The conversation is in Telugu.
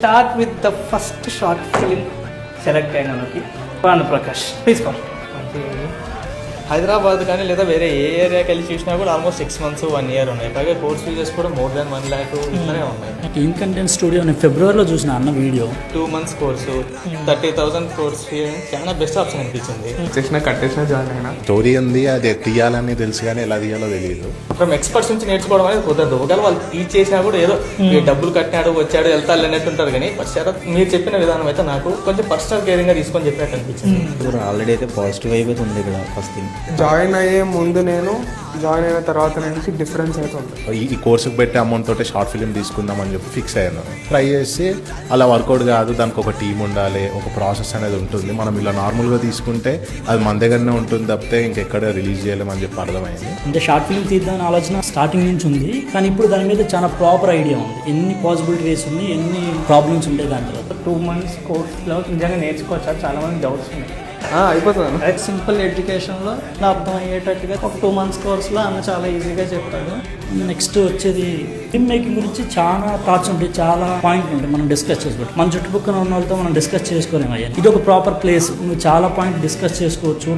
Start with the first short film select అయిన వాళ్ళకి ప్రాణ ప్రకాష్ ప్లీజ్ కమ్. హైదరాబాద్ కానీ లేదా వేరే ఏ ఏరియాకి వెళ్ళి చూసినా కూడా ఆల్మోస్ట్ 6 months 1 year ఉన్నాయి. పైగా కోర్స్ ఫీజెస్ కూడా more than 1 lakh ఇట్లనే ఉన్నాయి. టీమ్ కంటెంట్ స్టూడియో నేను ఫిబ్రవరిలో చూసిన అన్న video 2 months course 30,000 course fee చాలా బెస్ట్ ఆప్షన్ అనిపించింది. కట్టేసిన జాయిన్ అయినా స్టోరీ ఉంది, అది తీయాలని తెలుసు కానీ ఎలా తీయాలో తెలియదు. ఫ్రమ్ ఎక్స్పర్ట్స్ నుంచి నేర్చుకోవడం అనేది కుదరదు. ఒకవేళ వాళ్ళు టీచ్ చేసినా కూడా ఏదో డబ్బులు కట్టినాడు వచ్చాడు వెళ్తాడు అన్నట్టు ఉంటారు. కానీ శరత్ మీరు చెప్పిన విధానం అయితే నాకు కొంచెం పర్సనల్ కేరింగ్ గా తీసుకొని చెప్పినట్టు అనిపించింది. ఆల్రెడీ అయితే పాజిటివ్ వైబ్ అయితే ఉంది ఇక్కడ. ఫస్ట్ థింగ్ జాయిన్ అయ్యే ముందు నేను జాయిన్ అయిన తర్వాత నుంచి డిఫరెన్స్ అయితే ఉంది. ఈ కోర్సుకు పెట్టే అమౌంట్ తోటే షార్ట్ ఫిల్మ్ తీసుకుందాం అని చెప్పి ఫిక్స్ అయ్యాను. ట్రై చేసి అలా వర్కౌట్ కాదు, దానికి ఒక టీం ఉండాలి, ఒక ప్రాసెస్ అనేది ఉంటుంది. మనం ఇలా నార్మల్గా తీసుకుంటే అది మన దగ్గరనే ఉంటుంది తప్పితే ఇంకెక్కడ రిలీజ్ చేయలేమని చెప్పి అర్థమైంది. అంటే షార్ట్ ఫిల్మ్ తీద్దామని ఆలోచన స్టార్టింగ్ నుంచి ఉంది, కానీ ఇప్పుడు దాని మీద చాలా ప్రాపర్ ఐడియా ఉంది. ఎన్ని పాసిబిలిటీస్ ఉన్నాయి, ఎన్ని ప్రాబ్లమ్స్ ఉంటాయి దాని తర్వాత. 2 months కోర్స్లో నిజంగా నేర్చుకోవచ్చా? చాలా మంది డౌట్స్ ఉన్నాయి. అయిపోతుంది. సింపుల్ ఎడ్యుకేషన్లో అర్థం అయ్యేటట్టుగా ఒక 2 months కోర్సులో అన్న చాలా ఈజీగా చెప్తాడు. నెక్స్ట్ వచ్చేది ఫిల్మ్ మేకింగ్ గురించి చాలా థాట్స్ ఉంటాయి, చాలా పాయింట్లు ఉంటాయి మనం డిస్కస్ చేసుకోవచ్చు. మన చుట్టుపక్కల ఉన్న వాళ్ళతో మనం డిస్కస్ చేసుకోలేము. అయ్యాను ఇది ఒక ప్రాపర్ ప్లేస్, నువ్వు చాలా పాయింట్ డిస్కస్ చేసుకోవచ్చు.